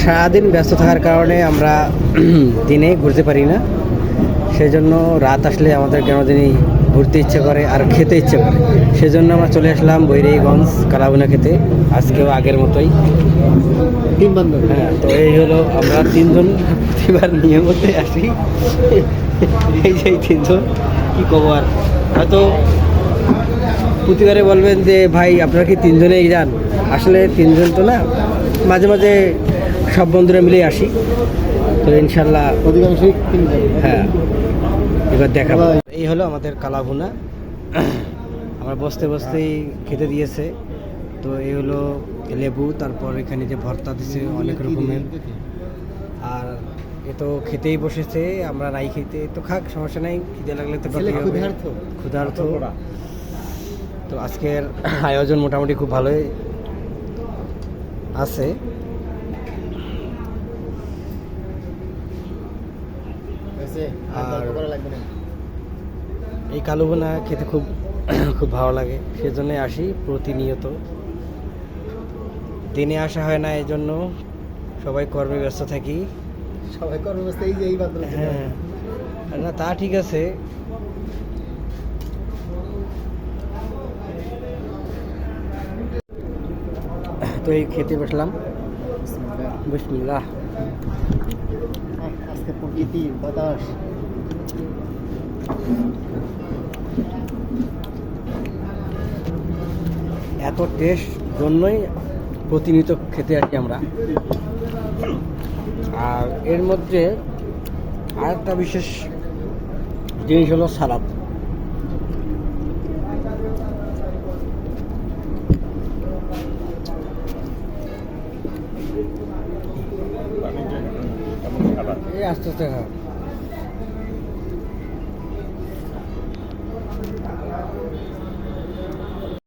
সারাদিন ব্যস্ত থাকার কারণে আমরা দিনে ঘুরতে পারি না, সেজন্য রাত আসলে আমাদের কেন জানি ঘুরতে ইচ্ছে করে আর খেতে ইচ্ছে করে। সেজন্য আমরা চলে আসলাম বৈরাগীগঞ্জ কালাভুনা খেতে, আজকেও আগের মতোই তিন বান্ধব। হ্যাঁ। তো এই হলো আমরা তিনজন প্রতিবার নিয়মিত আসি, এই যে এই তিনজন কী কব আর, হয়তো প্রতিবারে বলবেন যে ভাই আপনারা কি তিনজনেই যান, আসলে তিনজন তো না, মাঝে মাঝে সব বন্ধুরা মিলেই আসি। তো ইনশাল্লাহ অধিকাংশই তিন বান্ধব। হ্যাঁ, এবার দেখাবো। এই হলো আমাদের কালাভুনা, আমরা বসতে বসতেই খেতে দিয়েছে। তো এই হলো লেবু, তারপর এখানে যে ভর্তা দিছে অনেক রকমের, আর এ তো খেতেই বসেছে, আমরা নাই খেতে তো খাক, সমস্যা নাই, খিদে লাগলে তো ছেলে খেতেই হবে। ক্ষুধার্ত। তো আজকের আয়োজন মোটামুটি খুব ভালোই আছে। আর এই কালুভুনা খেতে খুব খুব ভালো লাগে, সেজন্যই আসি প্রতিনিয়ত। দিনে আসা হয় না, এই জন্য সবাই কর্মে ব্যস্ত থাকি। সবাই কর্মব্যস্ত, এই যে এই বান্ধব। হ্যাঁ, না তা ঠিক আছে। তো এই খেতে বসলাম, বিসমিল্লাহ। আজকে প্রকৃতি বাতাস। এত টেস্ট জন্যই প্রতিনিয়ত খেতে আসি আমরা। আর এর মধ্যে আরেকটা বিশেষ জিনিস হলো সালাদ। এই আস্তে আস্তে খা।